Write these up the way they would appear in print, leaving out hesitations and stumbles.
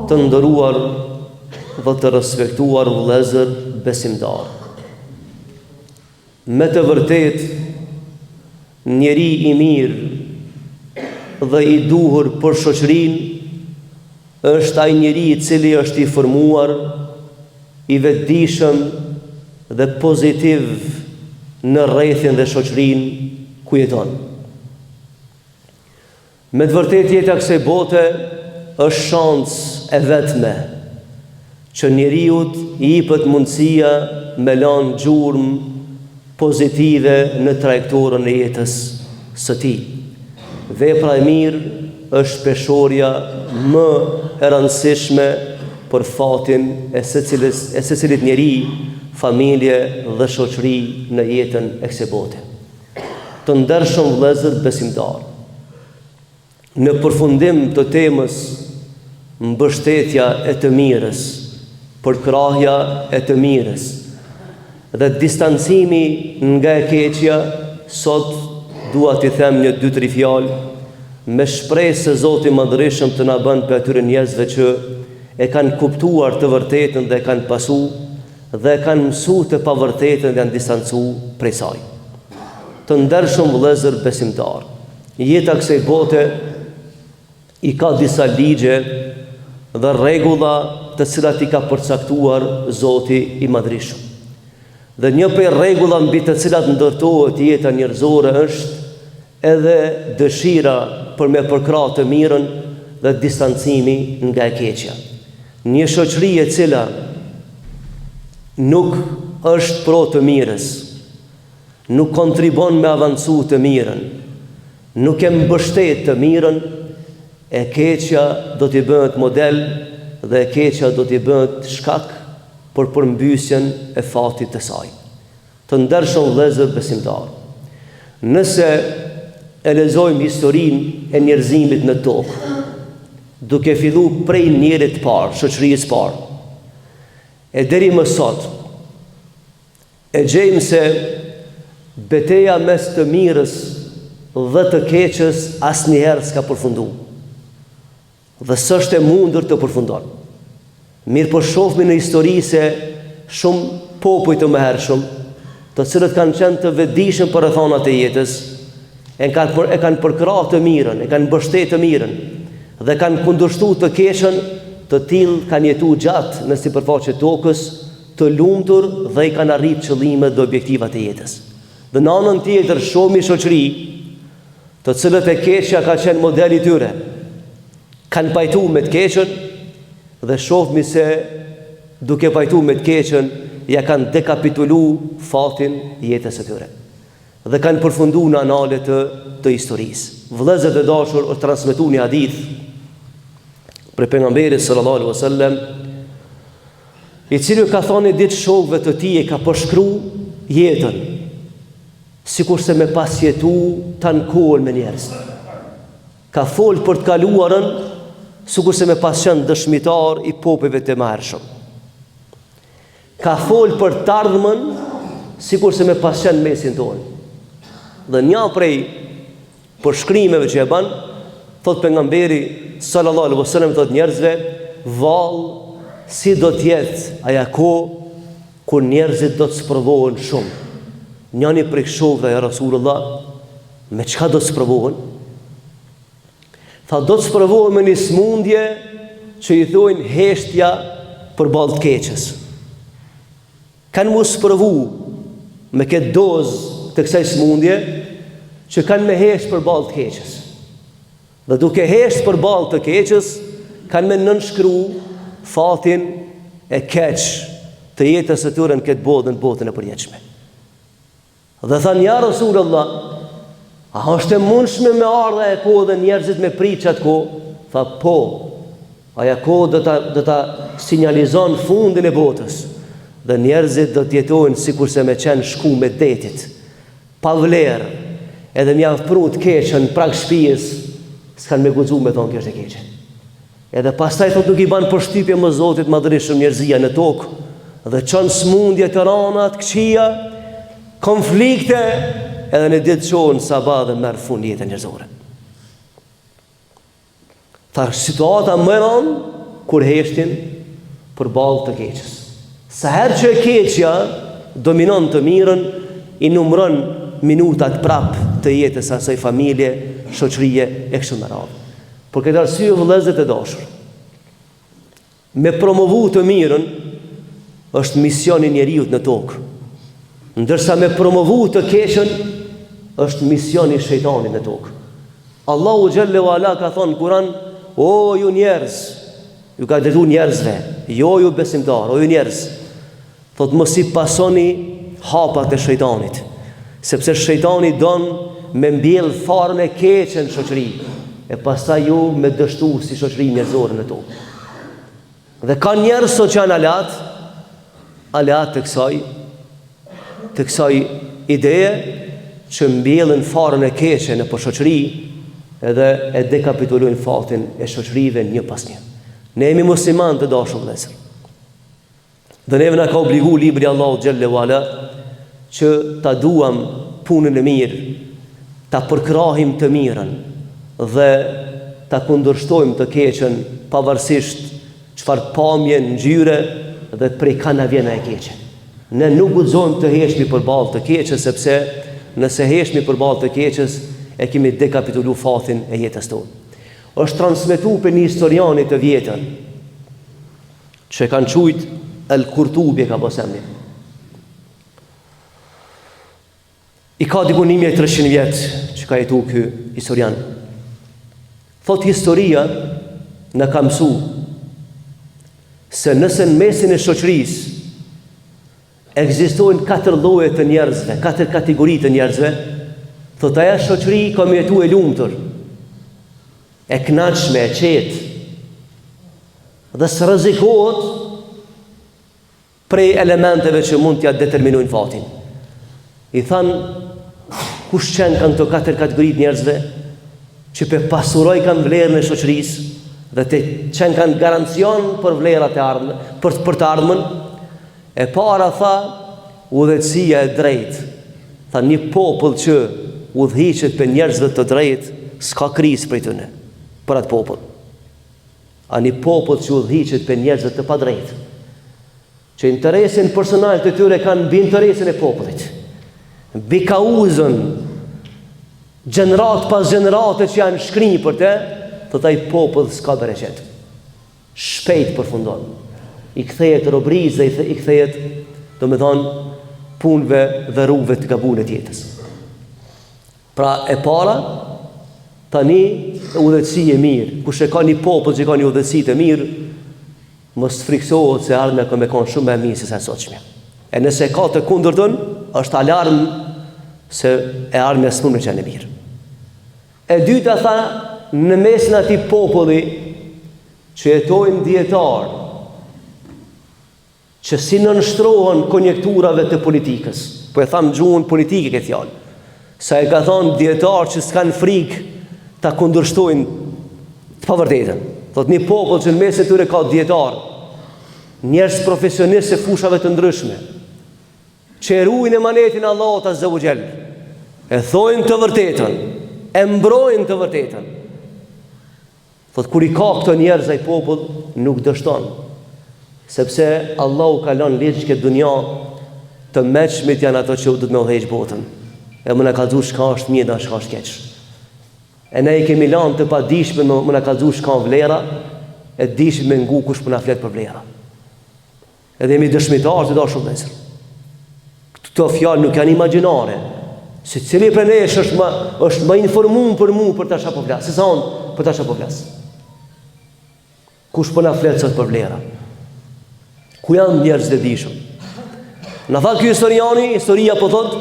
Të nderuar dhe të respektuar vëllezër besimtar. Me të vërtet, njeri i mirë dhe i duhur për shoqërinë është ai njeri i cili është i formuar, i vetëdijshëm dhe pozitiv në rrethin dhe shoqërinë ku jeton. Me të vërtet, jeta e kësaj bote është shans e vetme që njeriut i jepet mundësia me lanë gjurmë pozitive në trajektorën e jetës së tij. Vepra e mirë është peshorja më e rëndësishme për fatin e secilit njeri, familje dhe shoqëri në jetën e kësaj bote. Të ndershëm vëllezër besimtar, në përfundim të temës mbështetja e të mirës, përkrahja e të mirës dhe distancimi nga e keqja, sot dua t'i them një 2-3 fjalë me shpresë se Zoti Madhërisëm të na bën për atyre njerëzve që e kanë kuptuar të vërtetën dhe e kanë pasu dhe e kanë mësu të pavërtetën dhe janë distancu prej saj. Të ndershëm vëllezër besimtar, jeta kësaj bote i ka disa ligje dhe rregulla të cilat i ka përcaktuar Zoti i Madhërisëm. Dhe një prej rregullave mbi të cilat ndërtohet jeta njerëzore është edhe dëshira për me përkrahë të mirën dhe distancimi nga e keqja. Një shoqëri e cila nuk është pro të mirës, nuk kontribon me avancu të mirën, nuk e mbështet të mirën, e keqja do t'i bëhet model dhe e keqja do t'i bëhet shkak për përmbysjen e fatit të saj. Të ndershëm vëllezër besimtar, nëse e lexojmë historinë e njerëzimit në tokë, duke filluar prej njerit të parë, shoqërisë parë, e deri më sot, e gjejmë se betejë mes të mirës dhe të keqës asnjëherë s'ka përfunduar. Dhe s'është e mundur të përfundon. Mirë po shohmi në histori se shumë popull të mëhershëm, të cilët kanë qenë të vetëdijshëm për rrethonat e jetës, e kanë përkrahë të mirën, e kanë mbështetur të mirën dhe kanë kundërshtuar të keqen, të tillë kanë jetuar gjatë në sipërfaqe tokës, të lumtur dhe i kanë arritur qëllimet dhe objektivat e jetës. Dhe në anën tjetër shohmi shoqëri të cilët e keqja ka qenë modeli i tyre, kanë pajtu me të keqen dhe shohmi se duke pajtu me të keqen ja kanë dekapitulu fatin jetës së tyre dhe kanë përfundu në analet të historisë. Vëllezër e dashur, është transmetuar një hadith për pejgamberin sallallahu alaihi wasallam, i cili ka thënë ditë shokëve të tij, ka përshkruar jetën sikurse me pasjetu tankohen me njerëz. Ka folë për të kaluarën sikurse me pas qenë dëshmitar i popujve të mëhershëm. Ka folë për të ardhmen sikurse me pas qenë mesin tonë. Dhe një prej përshkrimeve që e bën, thot pejgamberi sallallahu alaihi wasallam, thot njerëzve, vallë si do të jetë ajo kohë kur njerëzit do të sprovohen shumë. Njëri prej shokëve e Rasulullah, me çka do të sprovohen? Tha, do të sprovohen me një smundje që i thojnë heshtja përballë të keqes. Kanë mu sprovu me këtë dozë të kësaj smundje që kanë me hesht përballë të keqes. Dhe duke hesht përballë të keqes, kanë me nënshkru fatin e keq të jetës së tyre në këtë botë, në botën e përjetshme. Dhe thanë, ja Rasulullah, a është e mundshme me ardha e kohë dhe njerëzit me prit qatë kohë? Tha, po, aja kohë dhe ta sinjalizon fundin e botës dhe njerëzit dhe tjetojnë sikur se me qenë shku me detit, pa vlerë, edhe mja pru të keqen prag shtëpisë, s'kan me guxu me thonë kjo është e keqe. Edhe pastaj thot nuk i ban përshtypje më Zotit Madhërisëm njerëzia në tokë dhe çon smundje të rana të këqija, konflikte, edhe në ditë qonë sabah dhe merë fund jetën njerëzore. Tha, situata më rëndë kur heshtin përballë të keqës. Sa herë që e keqja dominon të mirën, i numëron minutat prap të jetës asaj familje, shoqërie e kështu me radhë. Për këtë arsye, vëllezër e dashur, me promovu të mirën është misioni njeriut në tokë, ndërsa me promovu të keqen është misioni shejtanit në tokë. Allahu xhelle ve ala ka thonë në Kur'an: o ju njerëz, ju ka dërguar njerëzve, jo ju besimtar, o ju njerëz, thot mos i pasoni hapat e shejtanit, sepse shejtani don me mbjell farën e keqe në shoqëri, e pastaj ju me dështu si shoqëri njerëzore në tokë. Dhe ka njerëz sot që janë alat të kësaj ideje që mbjellën farën e keqe në shoqëri edhe e dekapitulojnë fatin e shoqërive një pas një. Ne jemi musliman të dashur vëllezër. Dhe neve na ka obligu libri Allahu xhelle wala që ta duam punën e mirë, ta përkrahim të mirën dhe ta kundërshtojmë të keqen pavarësisht çfarë pamje ngjyre dhe prej kana vjen e keqe. Ne nuk guxojmë të heshmi përballë të keqes, sepse nëse heshmi përballë të keqes e kemi dekapitulu fatin e jetës tonë. Është transmetuar për një historiani të vjetër që kanë quajt El-Kurtubi ka bosemni. I ka diku 1300 vjet që ka jetu ky historian. Thot historia në ka mësu se nëse në mesin e shoqërisë ekzistojnë 4 lloje të njerëzve, 4 kategori të njerëzve, thot aja shoqëri ka me jetu e lumtur, e kënaqshme, e qetë, dhe së rrezikohet prej elementeve që mund t'ja determinojnë fatin. I thanë, kush qenë kanë të 4 kategorit njerëzve që pe pasuroj kanë vlerën e shoqërisë dhe të qenë kanë garancion për vlerat e ardhme, për të ardhmen. E para tha, udhëtësia e drejtë. Tha, një popull që udhëhiqet për njerëzve të drejtë, s'ka krizë prej tyne, për atë popull. A një popull që udhëhiqet për njerëzve të padrejtë, që interesin personal të tyre kanë mbi interesin e popullit, mbi kauzën, gjenerat pas gjenerate që janë shkrinjë për te, thot ai popull s'ka bereqet. Shpejt përfundon. I kthehet robrizë dhe i kthehet, domethënë, punëve dhe rrugëve të gabuar të jetës. Pra e para, tani udhëtësi e mirë. Kush e ka një popull që ka një udhëtësi të mirë, mos friksohet se ardhmja ka me kanë shumë më mirë se sa sotshme. E nëse ka të kundërtën, është alarm se e ardhmja s'mund të qenë mirë. E dyta tha, në mesin atij populli që jetojnë dietar, që si nënshtrohen konjekturave të politikës, po e tham gjuhën politike këtë fjalë, sa e ka thonë dietar që s'kan frikë ta kundërshtojnë të pavërtetën. Thot një popull që në mes e tyre ka dietar, njerëz profesionistë e fushave të ndryshme, që e ruajnë emanetin e Allahut Azza wa Jall, e thojnë të vërtetën, e mbrojnë të vërtetën. Thot kur i ka këto njerëz ai popull nuk dështon, sepse Allahu ka lënë ligj këtë dunja të mëshmit janë ato që do të më udhëheq botën. E më na ka dhënë çka është mirë dhe çka është keq. E ne i kemi lënë të padijshme më na ka dhënë çka vlera, e dishim me ngu kush po na flet për vlera. Edhe jemi dëshmitarë të dashur vëllezër. Këto fjalë nuk janë imagjinare. Se cili prej nesh është më informuar për mua për tash apo flas. Se sa on për tash apo flas. Kush po na flet sot për vlera? Ku janë njerëz të dishëm? Në tha ky historia po thot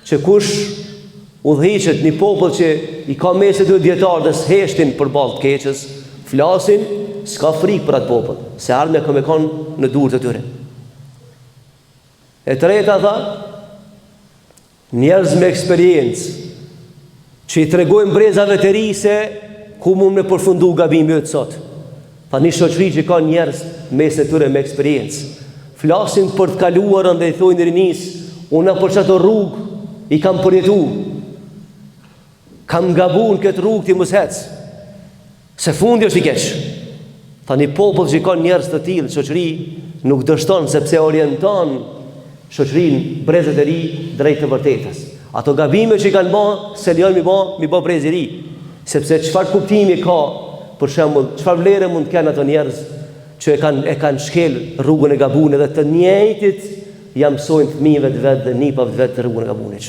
që kush udhëhiqet një popull që i ka mes e dy dietar dhe s'heshtin përballë të keqës, flasin, s'ka frikë për atë popull, se ardhmja ka me kanë në durë të tyre. E treta tha, njerëz me eksperiencë që i tregojnë brezave të ri se ku mund me përfundu gabimi të sot. Tha një shoqëri që ka njerëz mes e tyre me eksperiencë, flasin për të kaluarën dhe i thojnë rinis, unë për çato rrugë i kam përjetu, kam gabuar këtë rrugë ti mos hec, se fundi është i keq. Tani popull që ka njerëz të tillë, shoqëri nuk dështon sepse orienton shoqërinë brezet e ri drejt të vërtetës. Ato gabime që i kanë bërë, se lejon mi bë brez i ri, sepse çfarë kuptimi ka, për shembull, çfarë vlere mund të kenë ato njerëz që e kanë shkel rrugën e gabuar dhe të njëjtit ja mësojnë fëmijëve të vet dhe nipave të vet rrugën e gabuar.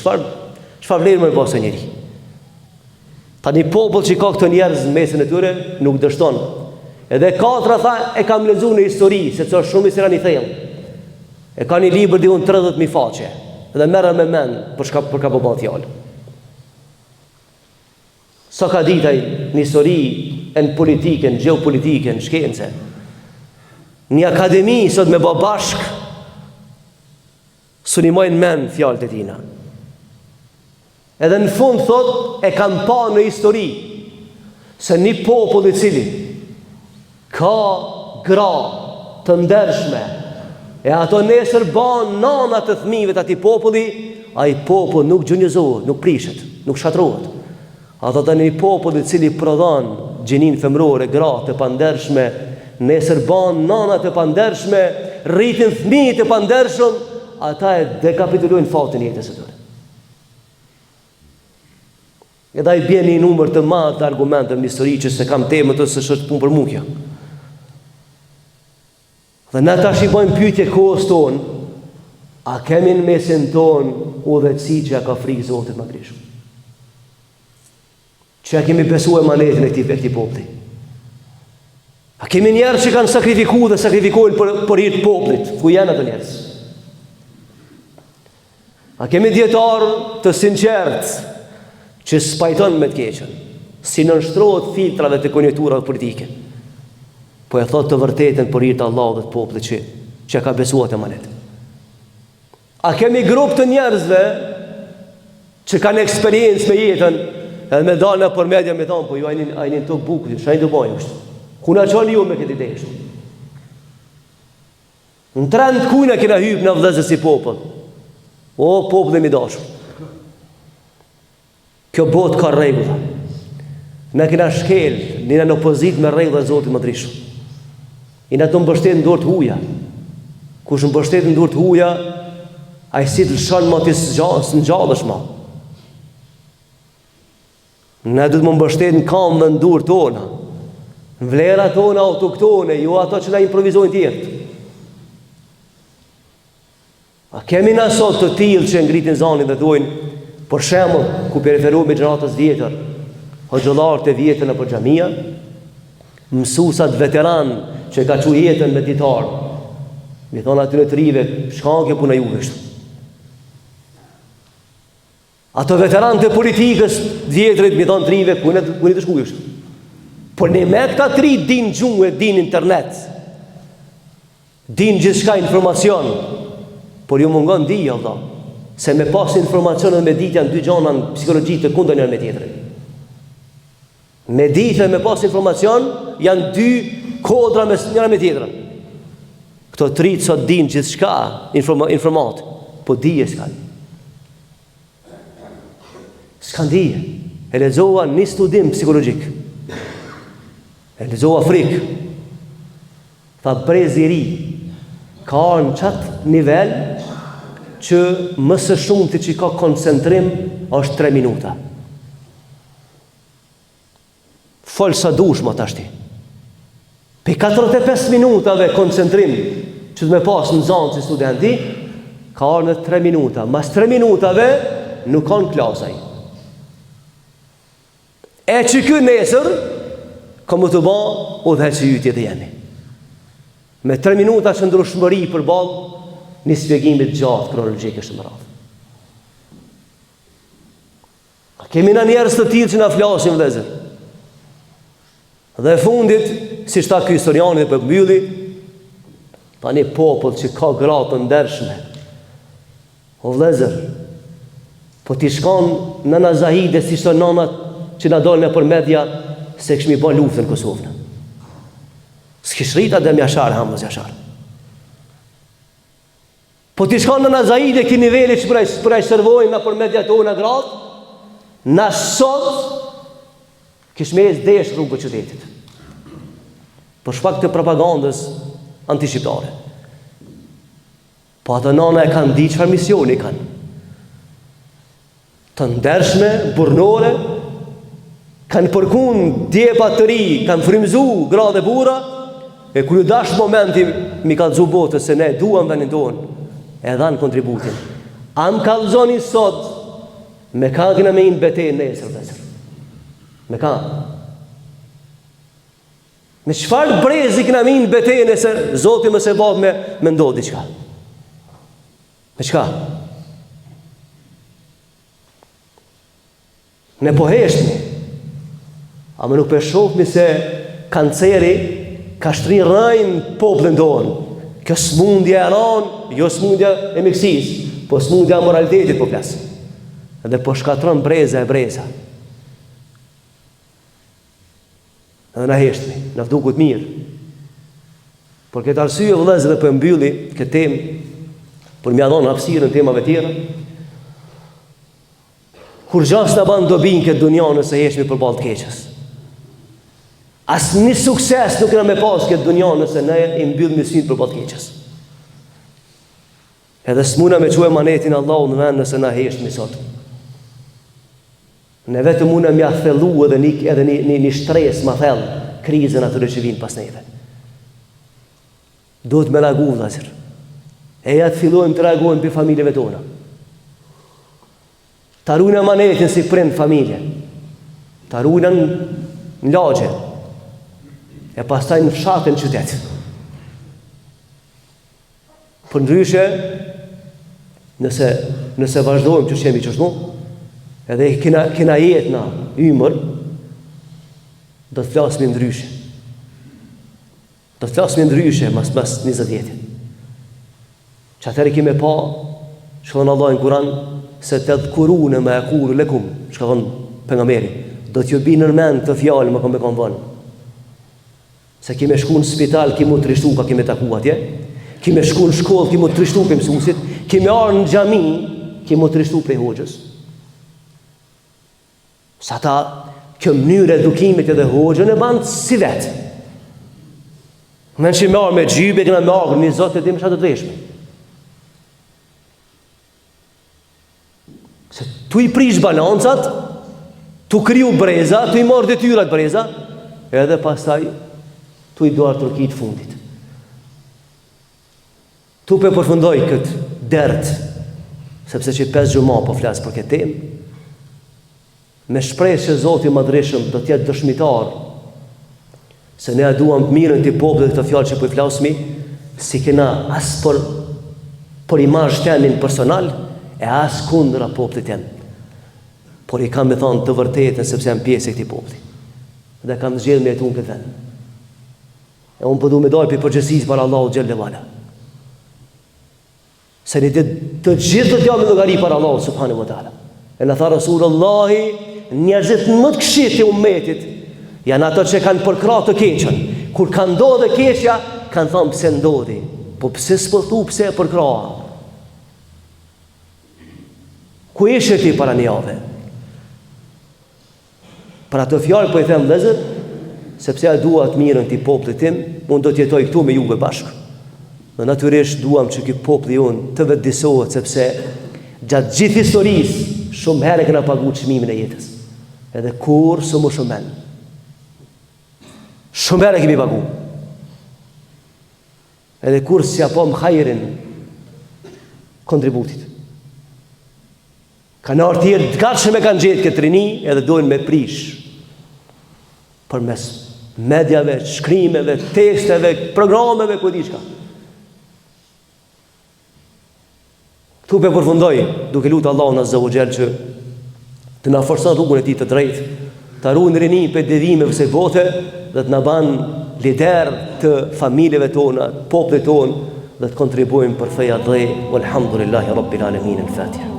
Çfarë vlerë më pas njëri? Tani popull që ka këto njerëz në mesin e tyre nuk dështon. Edhe katra tha e kam lexuar në histori, sepse është shumë i serani thellë. E ka një libër diun 30.000 faqe. Dhe merren me mend për ka po bën fjalë. Sa ka ditë ai në histori, në politikën, në gjeopolitikën, në shkencë. Një akademi sot me bë bashk sunimojnë mend fjalët e tina. Edhe në fund thot e kam pa në histori se një popull i cili ka gra të ndershme e ato nesër ban nana të fëmijëve të atij populli, ai popull nuk gjunjëzohet, nuk prishet, nuk shatrohet. Ato të një popull i cili prodhon gjinin femrore, gra të pandershme, nesër ban nana të pandershme, rritin fëmijë të pandershëm, ata e dekapitulojnë fatin e jetës së tyre. Edhe ai bën një numër të madh të argumente në histori që se kam temën të se është punë për mua kjo. Dhe ne tash i bëjmë pyetje kohës tonë, a kemi në mesin tonë udhëtësi që ja ka frikë Zotit Madhreshëm? Që ja kemi besuar emanetin e këtij populli? A kemi njerëz që kanë sakrifikuar dhe sakrifikojnë për hir të popullit? Ku janë ato njerëz? A kemi dietar të sinqertë që spajton me të keqen, si nënshtrohet filtrave të konjunkturave politike, po e thot të vërtetën për hir të Allahut dhe të popullit që ka besuar te emanet? A kemi grup të njerëzve që kanë eksperiencë me jetën, edhe me dalë për media me thonë, po ju ajnin të bukur, shajnë të bojnë kështu. Ku na çoni ju me këtë ide kështu? Në trend kujna kena hyp në vëllezër si popull. O popull i dashur. Kjo botë ka rregulla. Ne kena shkel, ne në opozit me rregullat e Zotit Madhreshëm. I na të mbështet në dorë të huaja. Kush mbështet në dorë të huaja, ai si të lëshon më të ngjallësh më. Ne duhet të mbështet në kam dhe në dorë tona. Në vlerat tona autoktone, jo ato që na improvizojnë tjertë. A kemi na sot të tillë që ngritin zanin dhe thojnë, për shembull, ku preferohemi gjeneratës vjetër, hoxhallarët e vjetër nëpër xhamia, mësuesat veteran që ka çu jetën me ditar. Mi thonë atyre të rive, shka kjo puna juve kështu? Ato veteran të politikës vjetrit, mi thonë të rive, ku një të shkuj kështu? Por ne me këta tri din gjuhë, din internet, din gjithçka informacion, por ju mungon dija vëlla. Se me pas informacion dhe me ditë janë dy gjana në psikologi të kundër njëra me tjetrën. Me ditë dhe me pas informacion janë dy kodra me njëra me tjetrën. Këto tri sot din gjithçka informat, po dije s'kan. S'kan dije. E lexova një studim psikologjik. E lexova frikë. Tha brezi i ri ka në qatë nivel që më së shumti që ka koncentrim është 3 minuta. Fol sa dush më tashti. Pe 45 minutave koncentrim që të me pas në zonë si studenti, ka arë në 3 minuta. Mas 3 minutave nuk ka në klasaj. E që kë nesër, ka më të ba u dhe që ju tjetë jemi. Me 3 minuta që ndryshmëri për balë, një spjegimit gjatë kronologjik është më radhë. Kemi në njerëz të tillë që na flasin vëllezër. Dhe fundit, si shta ky historiani dhe për mbylli, tani popull që ka gratë të ndershme. O vëllezër, po ti shkon në Nazahide si shto nanat që na dolën për media se këshmi ba luftën në Kosovë. S'kish rita dhe mjashar, hamës jashar. Po ti shkon në Nazahide këti niveli që për e servojnë në për media tona gratë, në sot kish me desh rrugë për qytetit. për shkak të propagandës antishqiptare. Po ato nana e kanë di çfarë misioni kanë. Të ndershme, burnore, kanë përkun djepa të ri, kanë frymzu gra dhe burra, e kur ju dash momenti mi kallëzu botës se ne duam vendin tonë, e dhanë kontributin. Am kallëzoni sot, me ka kena me inë betejë nesër, vëzër. Me ka. Me çfarë brezi kena me inë betejë nesër, Zoti më se bab me ndodh diçka. Me çka? Ne po heshtmi, ama nuk shohmi se kanceri ka shtri rrajnë popullin tonë. Kjo smundja e ranë, jo smundja e mjekësisë, po smundja e moralitetit po flas. Edhe po shkatron breza e breza. Edhe na heshtmi, na vdukut mirë. Por këtë arsye vëllezër dhe për mbylli këtë temë, për m'ia dhënë hapësirën temave tjera. Kur gjas të banë dobin këtë dunja nëse heshmi për balë të keqës. As një sukses nuk në me pas këtë dunja nëse ne i mbyllë misin për balë të keqës. Edhe s'muna me quë manetin Allah në vend nëse na heshmi sot. Ne vetë muna mja thellu edhe një shtres ma thell krizën atyre që vinë pas neve. Do të me lagu vëllazër. E ja të fillojmë të reagojmë për familjeve tona. Ta rujnë manetin si prind familje. Ta rujnë në lagje. E pastaj në fshatën në qytet. Për ndryshe, nëse vazhdojmë që shemi qështu, edhe kina jetë na ymër, do të flasmi ndryshe. Do të flasmi ndryshe mas 20 jetin. Që atëri kime pa, shkëllën Allah në Kuran, se të dhkurune me e kuru lekum, shka thonë pejgamberi, do t'ju bi nërmen të fjallë më kom e kom vënë. Se kime shku në spital, kime të rishtu ka kime taku atje, kime shku në shkollë, kime të rishtu për mësusit, kime arë në gjami, kime të rishtu prej hoxhës. Sa ta kjo mënyrë edukimit edhe hoxhën e bandë si vetë. Në që me arë me gjybe, këna me arë një zotë të dim shatë të veshme. Se tu i prish balancat, tu kriju breza, tu i marrë detyrat breza, edhe pastaj tu i duar turkit fundit. Tu pe përfundoj këtë dert, sepse që 5 gjuma po flasë për këtë temë, me shpreh që Zoti Madhreshëm do t'jetë dëshmitar, se ne duam mirën të popullit këtë fjalë që po i flasmi, si kena as për imazh temin personal, e as kundra popullit tem. Por i kam me thonë të vërtetën sepse jam pjesë e këtij populli. Dhe kam zgjedhur me jetu në këtë vend. E unë po du me dojë për përgjësisë para Allahu xhelle wala. Se një të gjithë të t'jam me llogari para Allahu subhanahu wa taala. E në tha Rasulullahi, njerëzit më të këshit e ummetit janë ato që kanë përkrahur të keqen. Kur kanë ndodhur keqja, kanë thonë pse ndodhi. Po pse s'po thu pse e përkraha? Ku ishe ti para një jave? Për atë fjalë po i them vëllezër, sepse ja dua të mirën ti popullit tim, unë do të jetoj këtu me juve bashkë. Dhe natyrisht duam që ky populli jonë të vetëdijsohet, sepse gjatë gjithë historisë shumë herë kena paguar çmimin e jetës. Edhe kur së më shumen. Shumë herë kemi paguar. Edhe kur s'ja pom hajrin kontributit. Kanë arë tjerë të gatshëm e kanë gjetë këtë rini edhe dojnë me prish për mes medjave, shkrimeve, teksteve, programeve, ku di çka. Këtu pe përfundoj duke lutur Allahun Azza wa Jall që të na forcon rrugën e tij të drejtë, të ruajnë rini për devimeve së bote dhe të na banë lider të familjeve tona, popullit tonë dhe të kontribuojmë për feja dhe walhamdulillahi rabbil alamin. Al-Fatiha.